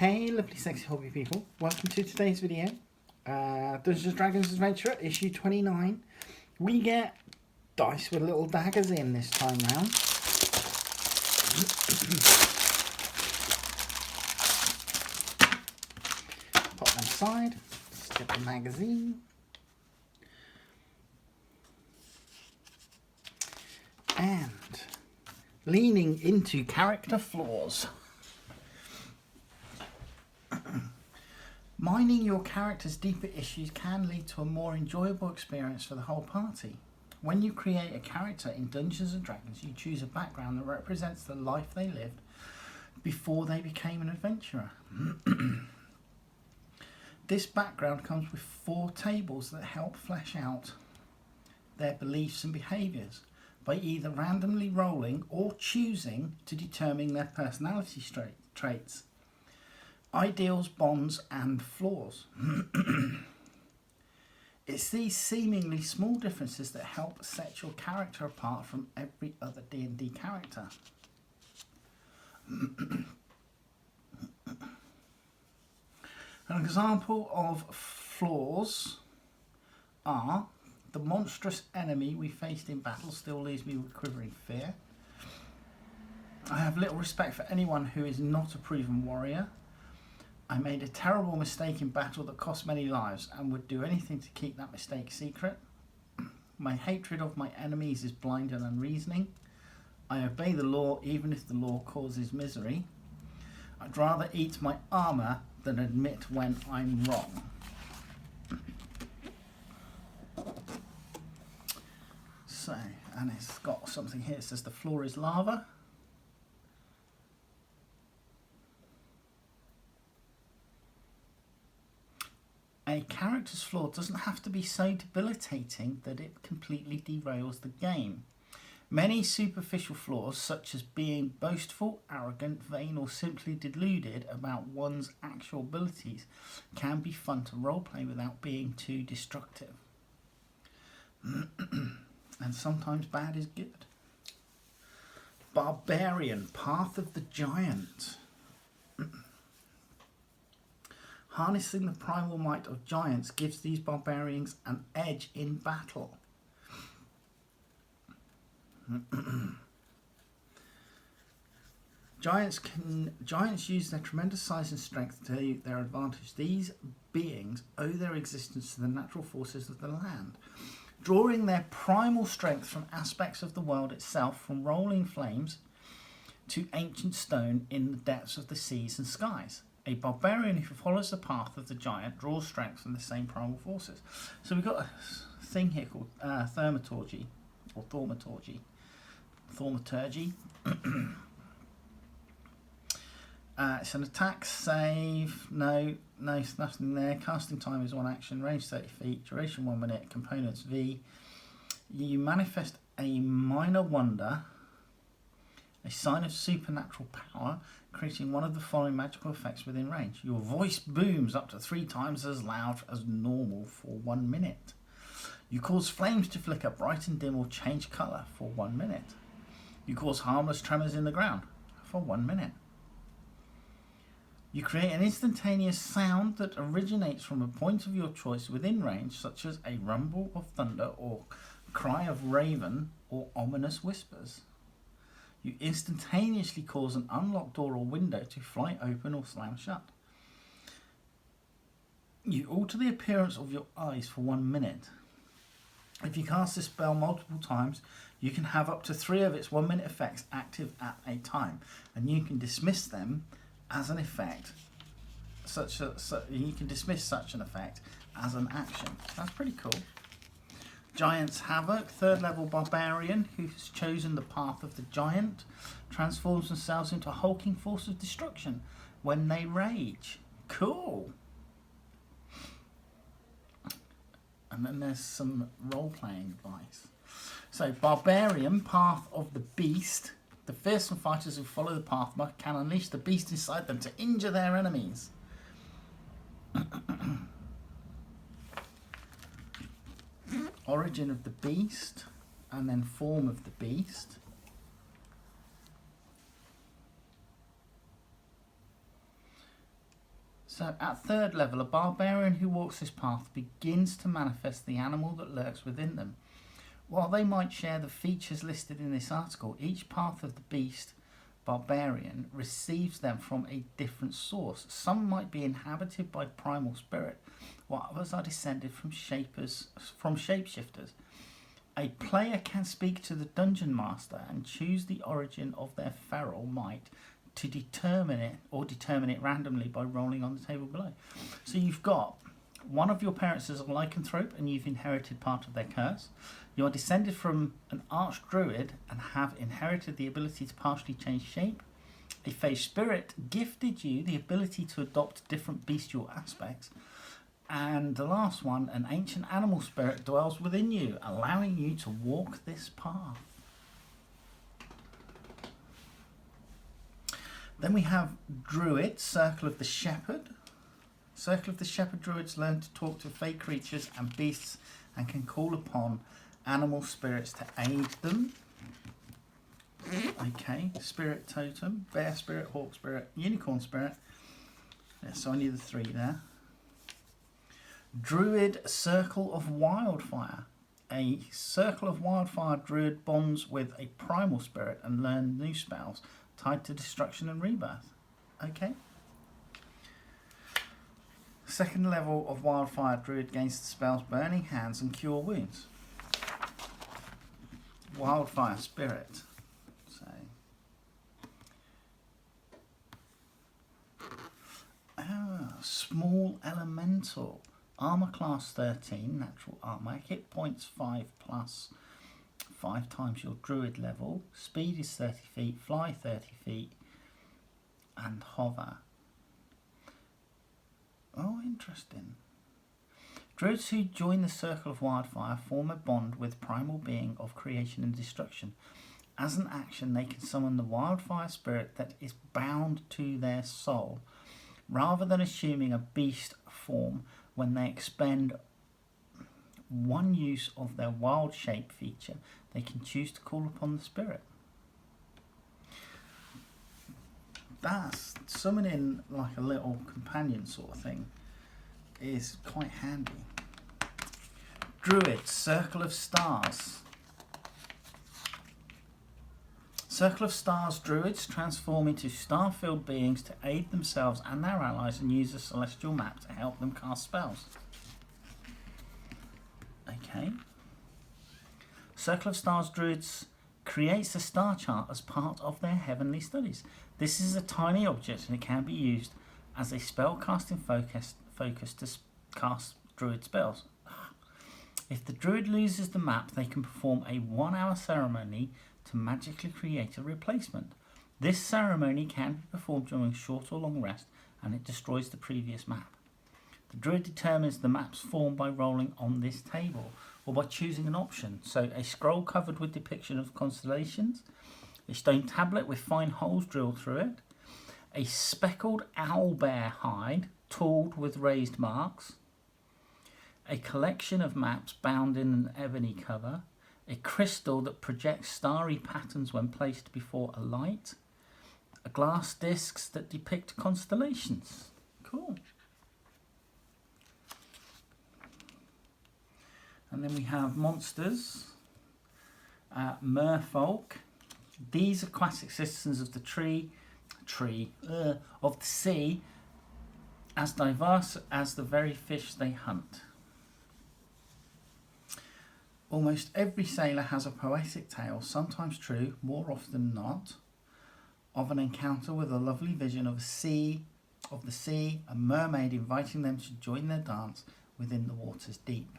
Hey lovely sexy hobby people, welcome to today's video. Dungeons & Dragons Adventure issue 29. We get dice with little daggers in this time round. Pop them aside, stick the magazine. And leaning into character flaws. Mining your character's deeper issues can lead to a more enjoyable experience for the whole party. When you create a character in Dungeons & Dragons, you choose a background that represents the life they lived before they became an adventurer. This background comes with 4 tables that help flesh out their beliefs and behaviours by either randomly rolling or choosing to determine their personality traits, ideals, bonds and flaws. It's these seemingly small differences that help set your character apart from every other D&D character. An example of flaws are: the monstrous enemy we faced in battle still leaves me with quivering fear. I have little respect for anyone who is not a proven warrior. I made a terrible mistake in battle that cost many lives and would do anything to keep that mistake secret. My hatred of my enemies is blind and unreasoning. I obey the law even if the law causes misery. I'd rather eat my armour than admit when I'm wrong. So, and it's got something here. It says the floor is lava. A character's flaw doesn't have to be so debilitating that it completely derails the game. Many superficial flaws, such as being boastful, arrogant, vain, or simply deluded about one's actual abilities, can be fun to roleplay without being too destructive. And sometimes bad is good. Barbarian, Path of the Giant. Harnessing the primal might of giants gives these barbarians an edge in battle. Giants use their tremendous size and strength to their advantage. These beings owe their existence to the natural forces of the land, drawing their primal strength from aspects of the world itself, from rolling flames to ancient stone in the depths of the seas and skies. A barbarian who follows the path of the giant draws strength from the same primal forces. So we've got a thing here called thaumaturgy, or thaumaturgy. Thaumaturgy. It's an attack save. No, nothing there. Casting time is 1 action. Range 30 feet. Duration 1 minute. Components V. You manifest a minor wonder, a sign of supernatural power, creating one of the following magical effects within range. Your voice booms up to 3 times as loud as normal for 1 minute. You cause flames to flicker bright and dim or change colour for 1 minute. You cause harmless tremors in the ground for 1 minute. You create an instantaneous sound that originates from a point of your choice within range, such as a rumble of thunder or cry of raven or ominous whispers. You instantaneously cause an unlocked door or window to fly open or slam shut. You alter the appearance of your eyes for 1 minute. If you cast this spell multiple times, you can have up to 3 of its 1 minute effects active at a time, and you can dismiss them as an effect. You can dismiss such an effect as an action. That's pretty cool. Giant's Havoc, 3rd level barbarian who's chosen the path of the giant, transforms themselves into a hulking force of destruction when they rage. Cool. And then there's some role-playing advice. So, Barbarian, Path of the Beast. The fearsome fighters who follow the path can unleash the beast inside them to injure their enemies. Origin of the beast, and then form of the beast. So at third level, a barbarian who walks this path begins to manifest the animal that lurks within them. While they might share the features listed in this article, each path of the beast barbarian receives them from a different source. Some might be inhabited by primal spirit, while others are descended from shapeshifters. A player can speak to the dungeon master and choose the origin of their feral might to determine it randomly by rolling on the table below. So you've got one of your parents is a lycanthrope and you've inherited part of their curse. You are descended from an archdruid and have inherited the ability to partially change shape. A fey spirit gifted you the ability to adopt different bestial aspects. And the last one, an ancient animal spirit dwells within you, allowing you to walk this path. Then we have Druid, Circle of the Shepherd. Circle of the Shepherd Druids learn to talk to fey creatures and beasts and can call upon animal spirits to aid them. Okay, Spirit Totem, Bear Spirit, Hawk Spirit, Unicorn Spirit. Yeah, so I need the 3 there. Druid, Circle of Wildfire. A Circle of Wildfire Druid bonds with a primal spirit and learns new spells tied to destruction and rebirth. Okay. Second level of Wildfire Druid gains the spells Burning Hands and Cure Wounds. Wildfire Spirit. So, Small Elemental. Armor class 13, natural armor. Hit points 5 plus 5 times your druid level. Speed is 30 feet, fly 30 feet, and hover. Oh, interesting. Druids who join the Circle of Wildfire form a bond with primal being of creation and destruction. As an action, they can summon the wildfire spirit that is bound to their soul, rather than assuming a beast form when they expend one use of their wild shape feature. They can choose to call upon the spirit. That's summoning like a little companion sort of thing is quite handy. Druid, Circle of Stars. Circle of Stars Druids transform into star-filled beings to aid themselves and their allies and use a celestial map to help them cast spells. Okay. Circle of Stars Druids creates a star chart as part of their heavenly studies. This is a tiny object and it can be used as a spell casting focus to cast druid spells. If the druid loses the map, they can perform a 1-hour ceremony to magically create a replacement. This ceremony can be performed during short or long rest, and it destroys the previous map. The druid determines the map's form by rolling on this table, or by choosing an option. So a scroll covered with depiction of constellations, a stone tablet with fine holes drilled through it, a speckled owlbear hide tooled with raised marks, a collection of maps bound in an ebony cover, a crystal that projects starry patterns when placed before a light, a glass discs that depict constellations. Cool. And then we have monsters, merfolk. These aquatic citizens of the of the sea, as diverse as the very fish they hunt. Almost every sailor has a poetic tale, sometimes true, more often not, of an encounter with a lovely vision of the sea, a mermaid inviting them to join their dance within the water's deep.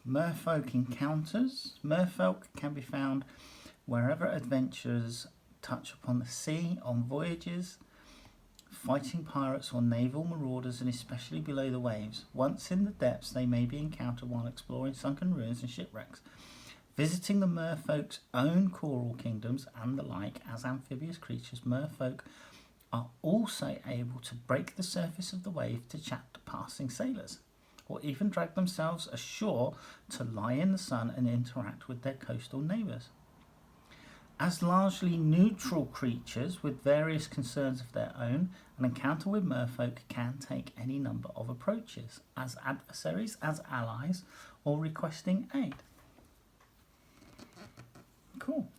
Merfolk encounters. Merfolk can be found wherever adventurers touch upon the sea, on voyages, fighting pirates or naval marauders, and especially below the waves. Once in the depths, they may be encountered while exploring sunken ruins and shipwrecks, visiting the merfolk's own coral kingdoms and the like. As amphibious creatures, merfolk are also able to break the surface of the wave to chat to passing sailors. or even drag themselves ashore to lie in the sun and interact with their coastal neighbours. As largely neutral creatures with various concerns of their own, an encounter with merfolk can take any number of approaches, as adversaries, as allies, or requesting aid. Cool.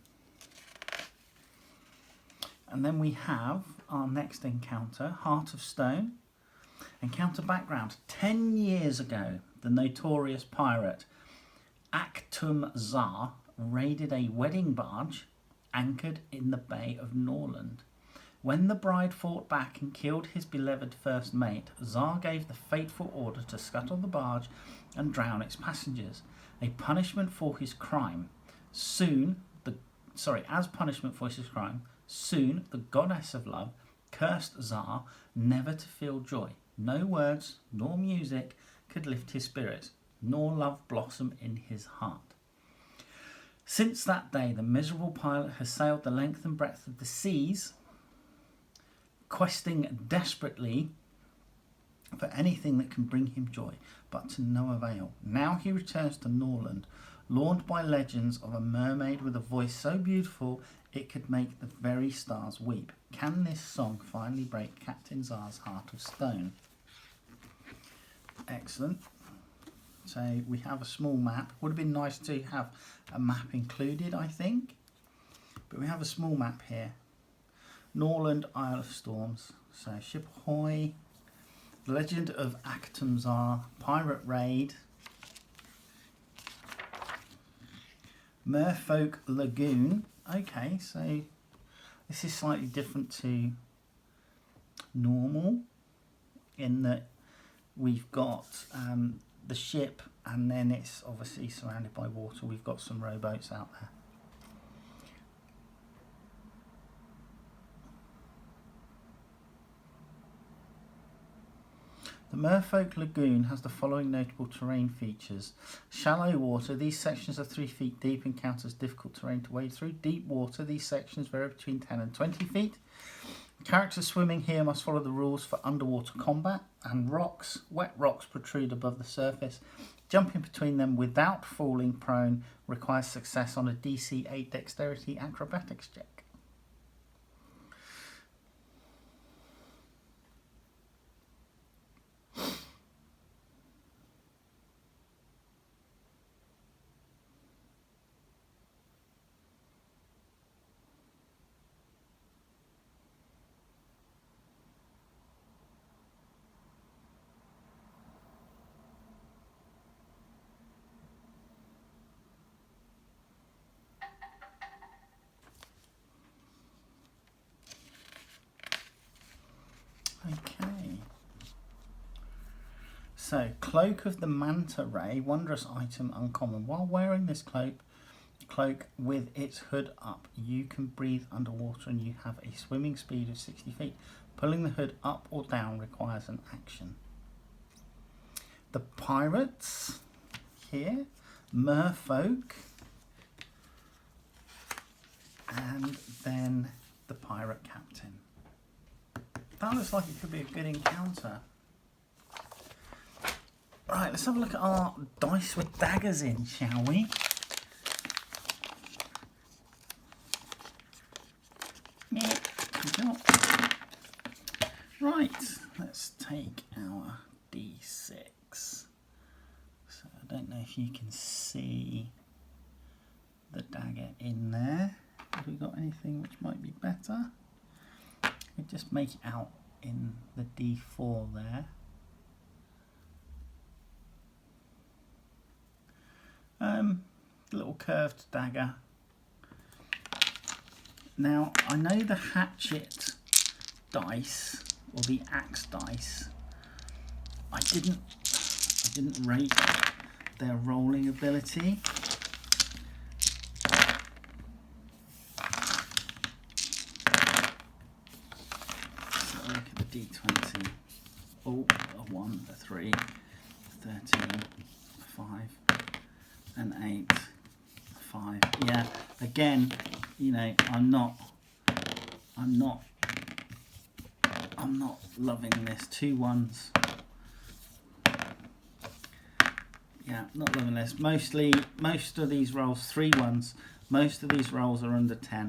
And then we have our next encounter, Heart of Stone. Encounter background. 10 years ago, the notorious pirate Aktum Zar raided a wedding barge anchored in the Bay of Norland. When the bride fought back and killed his beloved first mate, Zar gave the fateful order to scuttle the barge and drown its passengers, a punishment for his crime. As punishment for his crime, soon the goddess of love cursed Zar never to feel joy. No words nor music could lift his spirits, nor love blossom in his heart. Since that day, the miserable pilot has sailed the length and breadth of the seas, questing desperately for anything that can bring him joy, but to no avail. Now he returns to Norland, lured by legends of a mermaid with a voice so beautiful it could make the very stars weep. Can this song finally break Captain Zar's heart of stone? Excellent. So we have a small map. Would have been nice to have a map included, I think. But we have a small map here. Norland, Isle of Storms. So ship ahoy. The Legend of Aktum Zar. Pirate raid. Merfolk Lagoon. Okay, so this is slightly different to normal in that we've got the ship and then it's obviously surrounded by water. We've got some rowboats out there. The Merfolk Lagoon has the following notable terrain features. Shallow water, these sections are 3 feet deep, encounters difficult terrain to wade through. Deep water, these sections vary between 10 and 20 feet. Characters swimming here must follow the rules for underwater combat, and rocks, wet rocks protrude above the surface. Jumping between them without falling prone requires success on a DC 8 dexterity acrobatics check. Okay. So, Cloak of the Manta Ray, wondrous item, uncommon. While wearing this cloak with its hood up, you can breathe underwater and you have a swimming speed of 60 feet. Pulling the hood up or down requires an action. The pirates here, merfolk, and then the pirate captain. That looks like it could be a good encounter. Right, let's have a look at our dice with daggers in, shall we? Right, let's take our D6. So I don't know if you can see the dagger in there. Have we got anything which might be better? We just make it out in the D4 there. Little curved dagger. Now I know the hatchet dice or the axe dice. I didn't rate their rolling ability. Look at the D20. Oh, a 1, a 3, a 13, a 5, an 8, a 5. Yeah, again, you know, I'm not loving this. 2 1s. Yeah, not loving this. Most of these rolls, 3 ones, most of these rolls are under 10.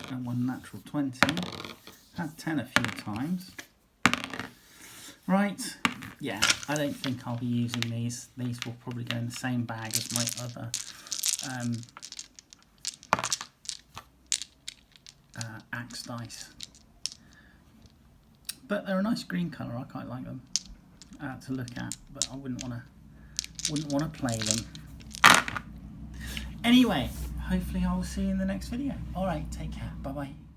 And 1 natural 20. Had 10 a few times. Right, yeah, I don't think I'll be using these. These will probably go in the same bag as my other axe dice. But they're a nice green colour. I quite like them to look at, but I wouldn't want to play them. Anyway, hopefully I will see you in the next video. All right, take care. Bye bye.